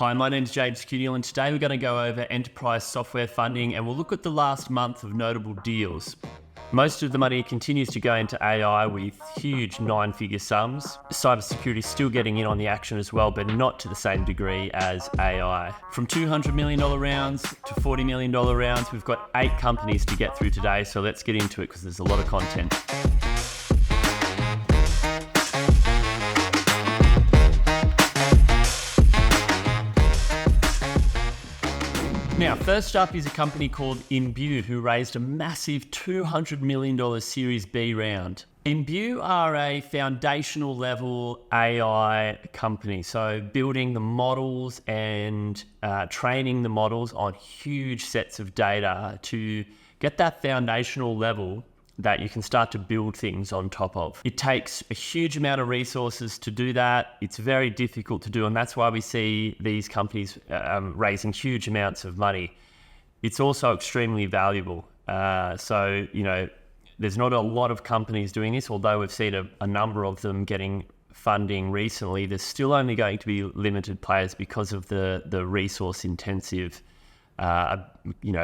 Hi, my name is James Cuniel, and today we're going to go over enterprise software funding, and we'll look at the last month of notable deals. Most of the money continues to go into AI with huge 9-figure sums. Cybersecurity is still getting in on the action as well, but not to the same degree as AI. From $200 million rounds to $40 million rounds, we've got 8 companies to get through today, so let's get into it because there's a lot of content. Now, first up is a company called Imbue, who raised a massive $200 million Series B round. Imbue are a foundational level AI company, so building the models and training the models on huge sets of data to get that foundational level that you can start to build things on top of. It takes a huge amount of resources to do that. It's very difficult to do, and that's why we see these companies raising huge amounts of money. It's also extremely valuable. So, there's not a lot of companies doing this, although we've seen a number of them getting funding recently. There's still only going to be limited players because of the resource intensive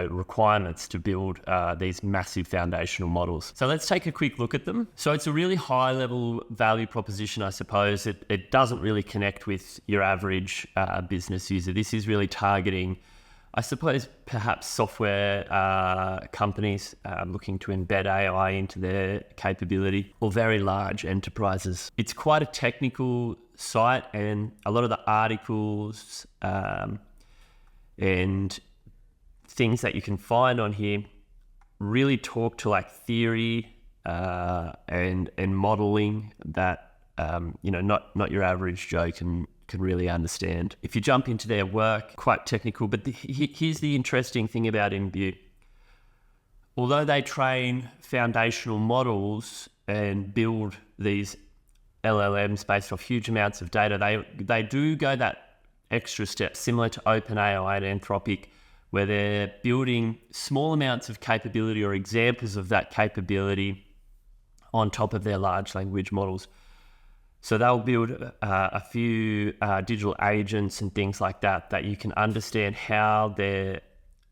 requirements to build these massive foundational models. So let's take a quick look at them. So it's a really high level value proposition, I suppose. It doesn't really connect with your average business user. This is really targeting, I suppose, perhaps software companies looking to embed AI into their capability, or very large enterprises. It's quite a technical site, and a lot of the articles and things that you can find on here really talk to like theory and modeling that not your average Joe can really understand. If you jump into their work, quite technical, but here's the interesting thing about Imbue. Although they train foundational models and build these LLMs based off huge amounts of data, they do go that extra step, similar to OpenAI and Anthropic, where they're building small amounts of capability or examples of that capability on top of their large language models. So they'll build a few digital agents and things like that you can understand how their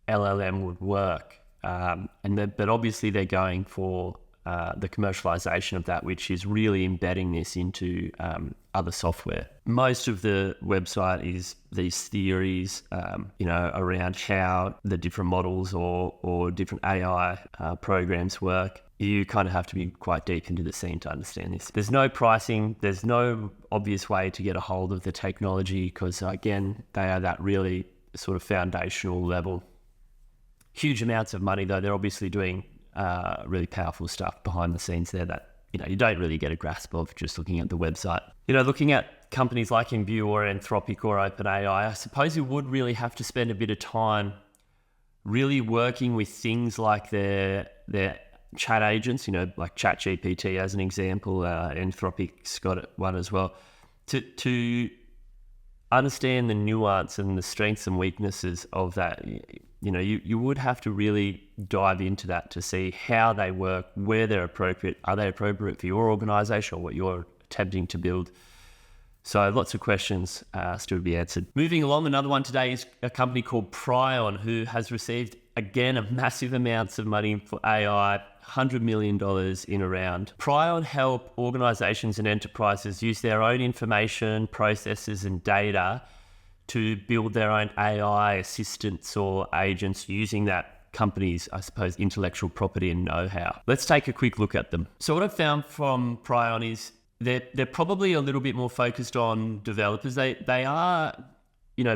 LLM would work. But obviously they're going for the commercialization of that, which is really embedding this into other software. Most of the website is these theories, around how the different models or different AI programs work. You kind of have to be quite deep into the scene to understand this. There's no pricing. There's no obvious way to get a hold of the technology because, again, they are that really sort of foundational level. Huge amounts of money, though. They're obviously doing really powerful stuff behind the scenes there that you don't really get a grasp of just looking at the website. Looking at companies like Imbue or Anthropic or OpenAI, I suppose you would really have to spend a bit of time really working with things like their chat agents, like ChatGPT as an example. Anthropic's got one as well, to understand the nuance and the strengths and weaknesses of that. You would have to really dive into that to see how they work, where they're appropriate. Are they appropriate for your organization or what you're attempting to build? So lots of questions still to be answered. Moving along, another one today is a company called Pryon, who has received, again, a massive amounts of money for AI, $100 million in a round. Pryon help organizations and enterprises use their own information, processes and data to build their own AI assistants or agents using that company's, I suppose, intellectual property and know-how. Let's take a quick look at them. So what I've found from Pryon is they're probably a little bit more focused on developers. They are,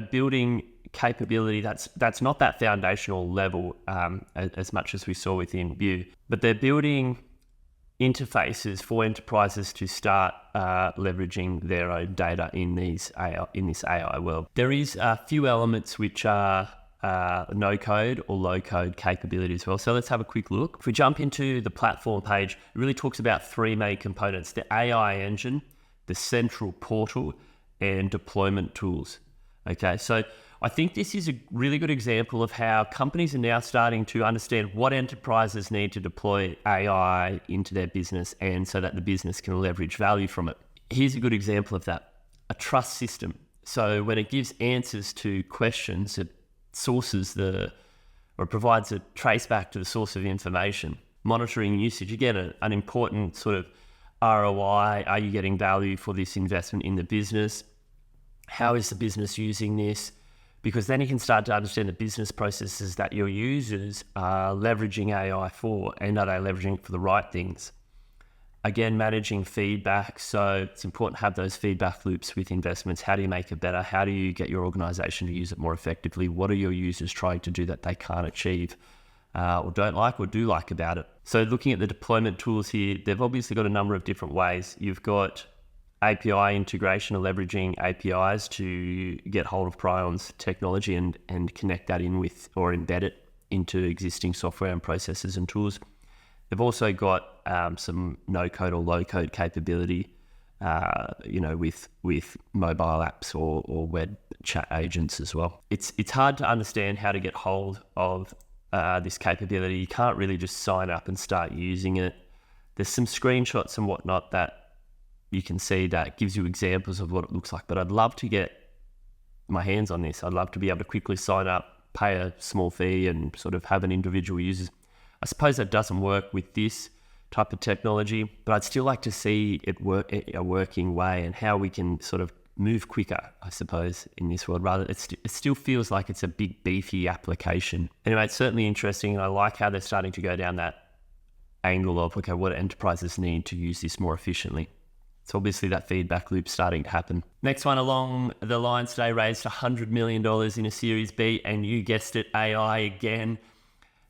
building capability that's not that foundational level as much as we saw with Imbue, but they're building interfaces for enterprises to start leveraging their own data in this AI world. There is a few elements which are no code or low code capability as well. So let's have a quick look. If we jump into the platform page, it really talks about 3 main components: the AI engine, the central portal, and deployment tools. Okay, so I think this is a really good example of how companies are now starting to understand what enterprises need to deploy AI into their business, and so that the business can leverage value from it. Here's a good example of that: a trust system. So when it gives answers to questions, it provides a trace back to the source of information. Monitoring usage, again, an important sort of ROI. Are you getting value for this investment in the business? How is the business using this? Because then you can start to understand the business processes that your users are leveraging AI for, and are they leveraging it for the right things? Again, managing feedback. So it's important to have those feedback loops with investments. How do you make it better? How do you get your organization to use it more effectively? What are your users trying to do that they can't achieve or don't like or do like about it? So looking at the deployment tools here, they've obviously got a number of different ways. You've got API integration, or leveraging APIs to get hold of Pryon's technology and connect that in with, or embed it into existing software and processes and tools. They've also got some no-code or low-code capability, with mobile apps or web chat agents as well. It's hard to understand how to get hold of this capability. You can't really just sign up and start using it. There's some screenshots and whatnot that you can see that gives you examples of what it looks like, but I'd love to get my hands on this. I'd love to be able to quickly sign up, pay a small fee, and sort of have an individual user. I suppose that doesn't work with this type of technology, but I'd still like to see it work a working way, and how we can sort of move quicker, I suppose, in this world. Rather, it still feels like it's a big, beefy application. Anyway, it's certainly interesting, and I like how they're starting to go down that angle of, okay, what enterprises need to use this more efficiently. So obviously that feedback loop starting to happen. Next one along the lines today raised $100 million in a Series B, and you guessed it, AI again.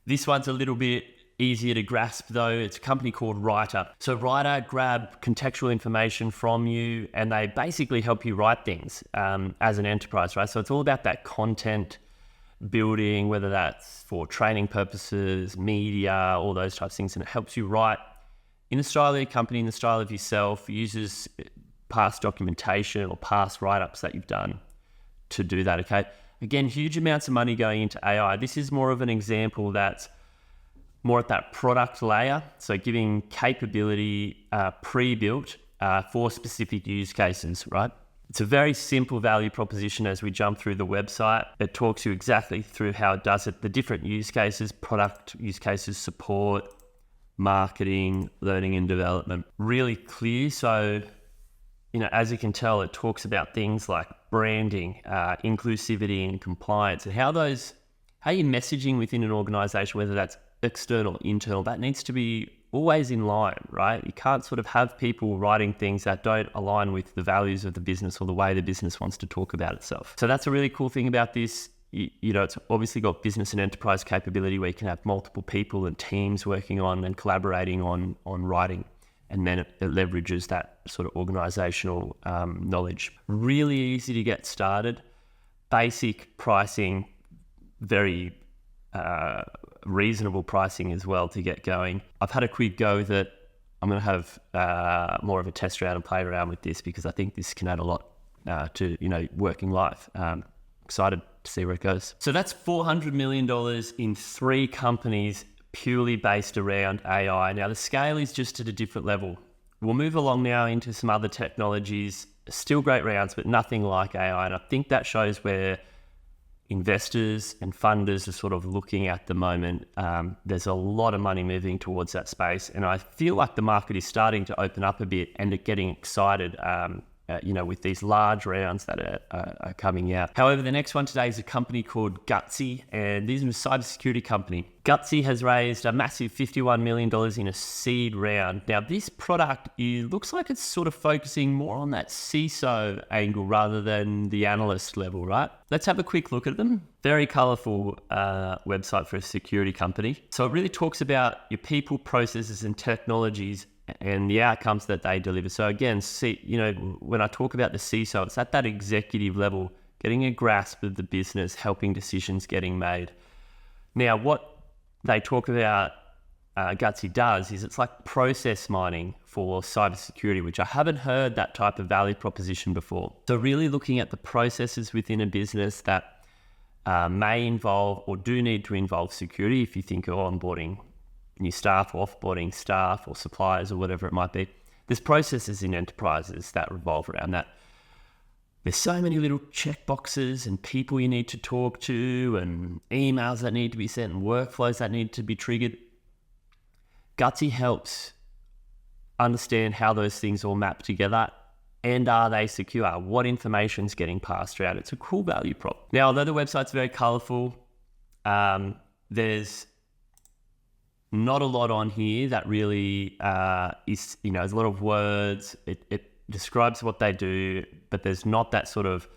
This one's a little bit easier to grasp though. It's a company called Writer. So Writer grab contextual information from you, and they basically help you write things as an enterprise, right? So it's all about that content building, whether that's for training purposes, media, all those types of things, and it helps you write in the style of your company, in the style of yourself, uses past documentation or past write-ups that you've done to do that, okay? Again, huge amounts of money going into AI. This is more of an example that's more at that product layer, so giving capability pre-built for specific use cases, right? It's a very simple value proposition as we jump through the website. It talks you exactly through how it does it, the different use cases, product use cases, support, marketing, learning and development, really clear. So, as you can tell, it talks about things like branding, inclusivity and compliance, and how you're messaging within an organization, whether that's external, internal, that needs to be always in line, right? You can't sort of have people writing things that don't align with the values of the business or the way the business wants to talk about itself. So that's a really cool thing about this. It's obviously got business and enterprise capability where you can have multiple people and teams working on and collaborating on writing, and then it leverages that sort of organizational knowledge. Really easy to get started, basic pricing, very reasonable pricing as well to get going. I've had a quick go with it. I'm going to have more of a test round and play around with this, because I think this can add a lot to working life. Excited to see where it goes. So that's $400 million in 3 companies purely based around AI. Now the scale is just at a different level. We'll move along now into some other technologies, still great rounds, but nothing like AI. And I think that shows where investors and funders are sort of looking at the moment. There's a lot of money moving towards that space, and I feel like the market is starting to open up a bit and getting excited with these large rounds that are coming out. However, the next one today is a company called Gutsy, and this is a cybersecurity company. Gutsy has raised a massive $51 million in a seed round. Now, this product, it looks like it's sort of focusing more on that CISO angle rather than the analyst level, right? Let's have a quick look at them. Very colorful website for a security company. So it really talks about your people, processes, and technologies and the outcomes that they deliver. So again, when I talk about the CISO, it's at that executive level, getting a grasp of the business, helping decisions getting made. Now, what they talk about Gutsy does is it's like process mining for cybersecurity, which I haven't heard that type of value proposition before. So really looking at the processes within a business that may involve or do need to involve security. If you think of onboarding new staff or offboarding staff or suppliers or whatever it might be, there's processes in enterprises that revolve around that. there's so many little checkboxes and people you need to talk to and emails that need to be sent and workflows that need to be triggered. Gutsy helps understand how those things all map together and are they secure? What information's getting passed around? It's a cool value prop. Now, although the website's very colorful, there's not a lot on here that really is, there's a lot of words. It describes what they do, but there's not that sort of,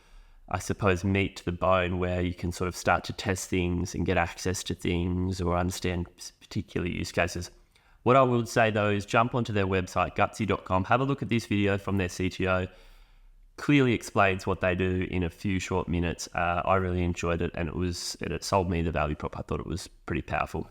I suppose, meat to the bone where you can sort of start to test things and get access to things or understand particular use cases. What I would say though is jump onto their website, gutsy.com, have a look at this video from their CTO. Clearly explains what they do in a few short minutes. I really enjoyed it, and it sold me the value prop. I thought it was pretty powerful.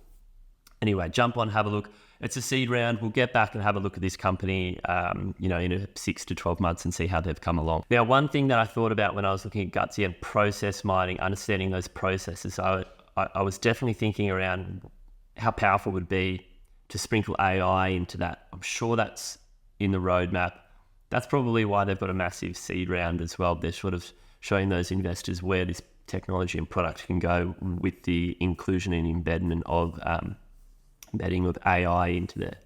Anyway, jump on, have a look. It's a seed round. We'll get back and have a look at this company, in 6 to 12 months and see how they've come along. Now, one thing that I thought about when I was looking at Gutsy and process mining, understanding those processes, I was definitely thinking around how powerful it would be to sprinkle AI into that. I'm sure that's in the roadmap. That's probably why they've got a massive seed round as well. They're sort of showing those investors where this technology and product can go with the inclusion and embedding of AI into there.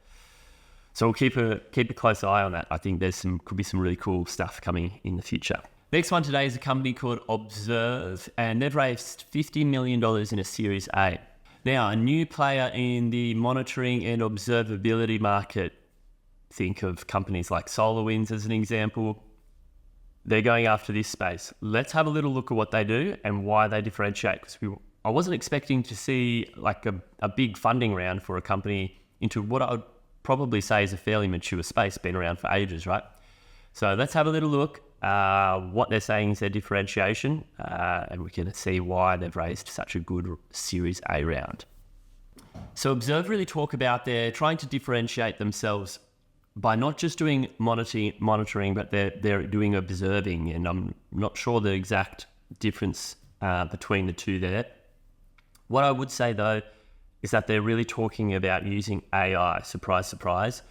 So we'll keep a close eye on that. I think could be some really cool stuff coming in the future. Next one today is a company called Observe, and they've raised $50 million in a Series A. Now, a new player in the monitoring and observability market. Think of companies like SolarWinds as an example. They're going after this space. Let's have a little look at what they do and why they differentiate, because I wasn't expecting to see like a big funding round for a company into what I would probably say is a fairly mature space, been around for ages, right? So let's have a little look. What they're saying is their differentiation, and we can see why they've raised such a good Series A round. So Observe really talk about they're trying to differentiate themselves by not just doing monitoring, but they're doing observing, and I'm not sure the exact difference between the two there. What I would say though is that they're really talking about using AI, surprise, surprise,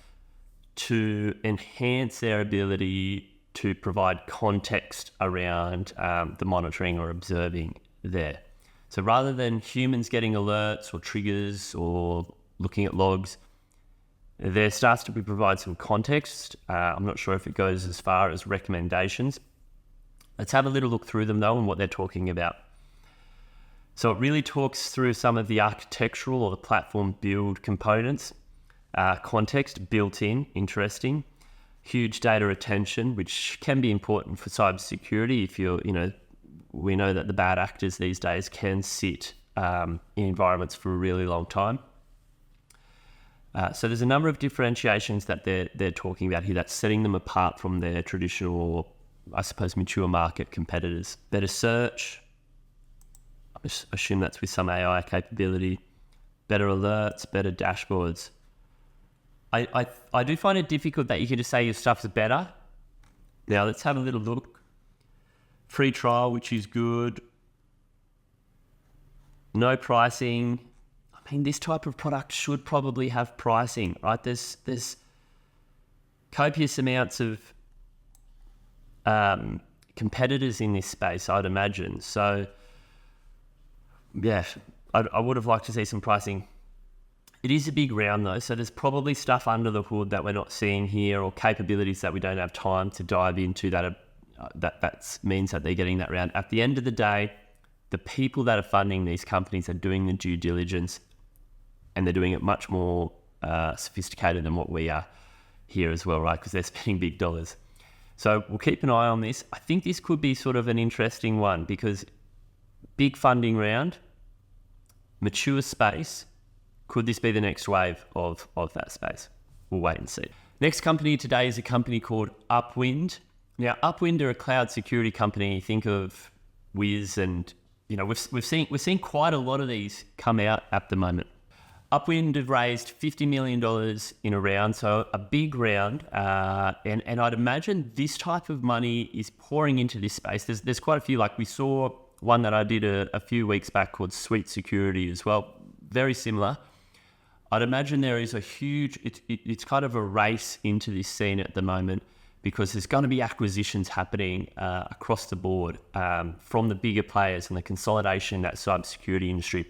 to enhance their ability to provide context around the monitoring or observing there. So rather than humans getting alerts or triggers or looking at logs, there starts to provide some context. I'm not sure if it goes as far as recommendations. Let's have a little look through them though and what they're talking about. So it really talks through some of the architectural or the platform build components, context built in, interesting, huge data retention, which can be important for cybersecurity if we know that the bad actors these days can sit in environments for a really long time. So there's a number of differentiations that they're talking about here that's setting them apart from their traditional, I suppose, mature market competitors. Better search, I assume that's with some AI capability, better alerts, better dashboards. I do find it difficult that you can just say your stuff's better. Now let's have a little look. Free trial, which is good. No pricing. I mean, this type of product should probably have pricing, right? There's copious amounts of competitors in this space, I'd imagine. So, yeah, I would have liked to see some pricing. It is a big round though, so there's probably stuff under the hood that we're not seeing here, or capabilities that we don't have time to dive into that means that they're getting that round. At the end of the day, the people that are funding these companies are doing the due diligence, and they're doing it much more sophisticated than what we are here as well, right? Because they're spending big dollars. So we'll keep an eye on this. I think this could be sort of an interesting one because big funding round, mature space. Could this be the next wave of that space? We'll wait and see. Next company today is a company called Upwind. Now, Upwind are a cloud security company. Think of Wiz, and we've seen quite a lot of these come out at the moment. Upwind have raised $50 million in a round, so a big round, and I'd imagine this type of money is pouring into this space. There's quite a few, like we saw one that I did a few weeks back called Gutsy Security as well, very similar. I'd imagine there is a huge, it's kind of a race into this scene at the moment. because there's going to be acquisitions happening across the board from the bigger players and the consolidation in that cybersecurity industry.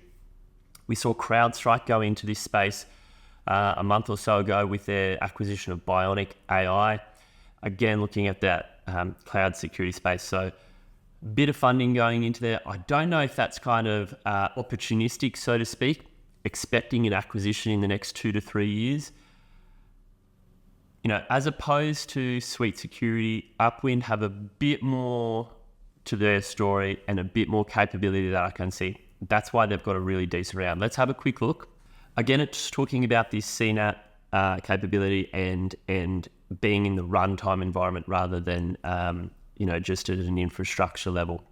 We saw CrowdStrike go into this space a month or so ago with their acquisition of Bionic AI. Again, looking at that cloud security space. So a bit of funding going into there. I don't know if that's kind of opportunistic, so to speak, expecting an acquisition in the next 2 to 3 years. You know, as opposed to Sweet Security, Upwind have a bit more to their story and a bit more capability that I can see. That's why they've got a really decent round. Let's have a quick look. Again, it's talking about this CNAT capability and being in the runtime environment rather than just at an infrastructure level.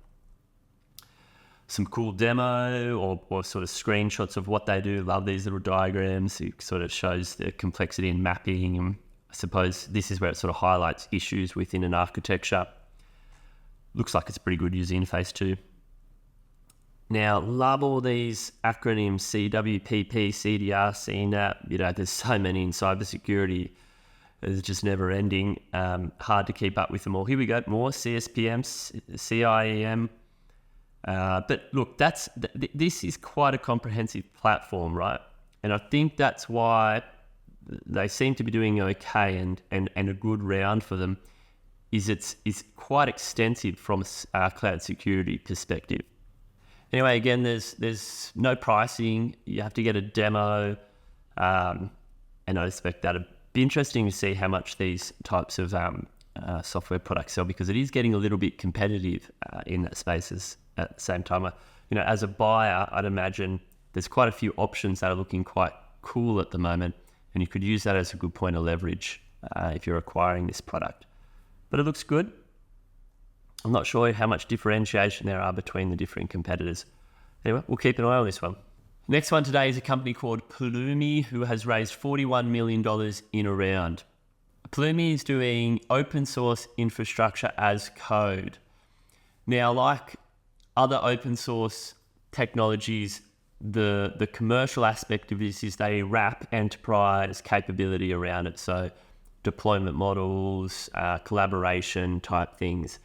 Some cool demo or sort of screenshots of what they do. Love these little diagrams. It sort of shows the complexity in mapping. And I suppose this is where it sort of highlights issues within an architecture. Looks like it's a pretty good user interface too. Now, love all these acronyms, CWPP, CDR, CNAP. There's so many in cybersecurity. It's just never ending. Hard to keep up with them all. Here we go. More CSPM, CIEM. But look, this is quite a comprehensive platform, right? And I think that's why they seem to be doing okay and a good round for them is it's quite extensive from a cloud security perspective. Anyway, again, there's no pricing. You have to get a demo, and I expect that'll be interesting to see how much these types of software products sell, because it is getting a little bit competitive in that space at the same time. As a buyer, I'd imagine there's quite a few options that are looking quite cool at the moment, and you could use that as a good point of leverage if you're acquiring this product. But it looks good. I'm not sure how much differentiation there are between the different competitors. Anyway, we'll keep an eye on this one. Next one today is a company called Pulumi, who has raised $41 million in a round. Pulumi is doing open source infrastructure as code. Now, like other open source technologies, the commercial aspect of this is they wrap enterprise capability around it. So deployment models, collaboration type things.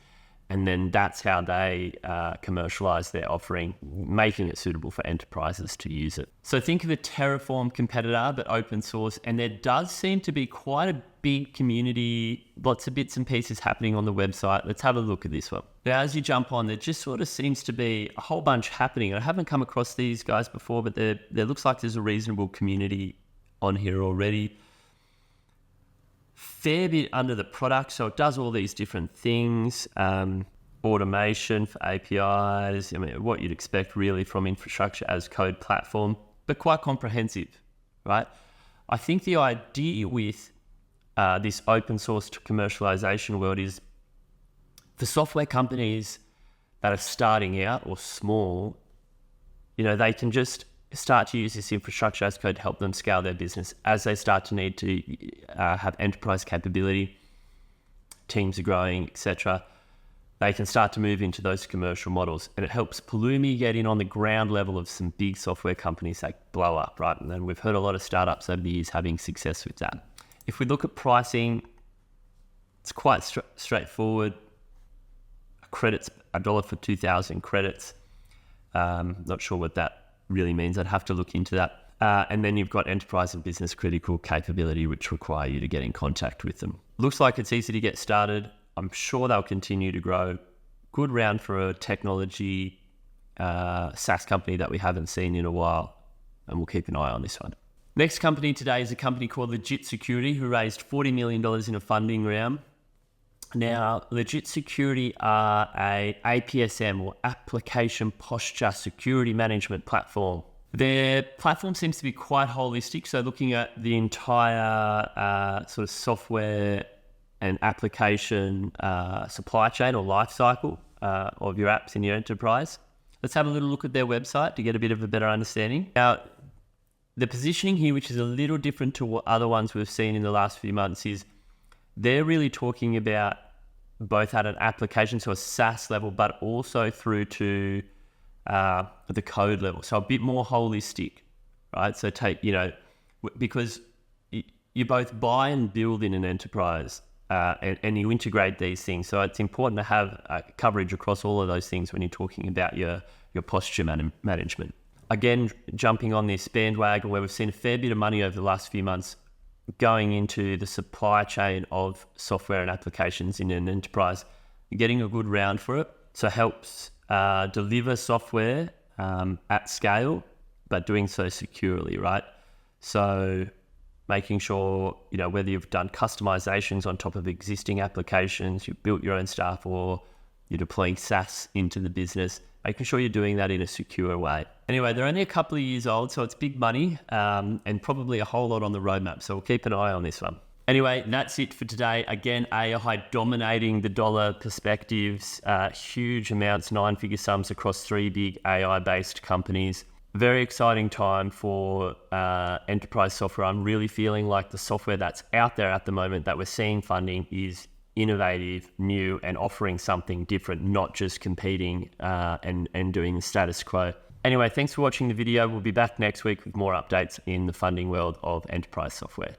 And then that's how they commercialize their offering, making it suitable for enterprises to use it. So think of a Terraform competitor, but open source. And there does seem to be quite a big community, lots of bits and pieces happening on the website. Let's have a look at this one. Now, as you jump on, there just sort of seems to be a whole bunch happening. I haven't come across these guys before, but there looks like there's a reasonable community on here already. Fair bit under the product, so it does all these different things, automation for APIs, what you'd expect really from infrastructure as code platform, but quite comprehensive, right? I think the idea with this open source to commercialization world is for software companies that are starting out or small, they can just start to use this infrastructure as code to help them scale their business. As they start to need to have enterprise capability, teams are growing, etc., they can start to move into those commercial models. And it helps Pulumi get in on the ground level of some big software companies that blow up, right? And then we've heard a lot of startups over the years having success with that. If we look at pricing, it's quite straightforward. Credits, $1 for 2,000 credits. Not sure what that really means. I'd have to look into that. And then you've got enterprise and business critical capability, which require you to get in contact with them. Looks like it's easy to get started. I'm sure they'll continue to grow. Good round for a technology SaaS company that we haven't seen in a while, and we'll keep an eye on this one. Next company today is a company called Gutsy Security, who raised $40 million in a funding round. Now, Gutsy Security are a APSM, or Application Posture Security Management platform. Their platform seems to be quite holistic, so looking at the entire sort of software and application supply chain or life cycle of your apps in your enterprise. Let's have a little look at their website to get a bit of a better understanding. Now, the positioning here, which is a little different to what other ones we've seen in the last few months, is they're really talking about both at an application, so a SaaS level, but also through to the code level. So a bit more holistic, right? So take, because you both buy and build in an enterprise, and you integrate these things. So it's important to have coverage across all of those things when you're talking about your posture management. Again, jumping on this bandwagon where we've seen a fair bit of money over the last few months going into the supply chain of software and applications in an enterprise, you're getting a good round for it. So it helps deliver software at scale, but doing so securely, right? So making sure, whether you've done customizations on top of existing applications, you've built your own stuff, or you're deploying SaaS into the business, making sure you're doing that in a secure way. Anyway, they're only a couple of years old, so it's big money and probably a whole lot on the roadmap. So we'll keep an eye on this one. Anyway, that's it for today. Again, AI dominating the dollar perspectives, huge amounts, 9-figure sums across 3 big AI-based companies. Very exciting time for enterprise software. I'm really feeling like the software that's out there at the moment that we're seeing funding is innovative, new, and offering something different, not just competing and doing the status quo. Anyway, thanks for watching the video. We'll be back next week with more updates in the funding world of enterprise software.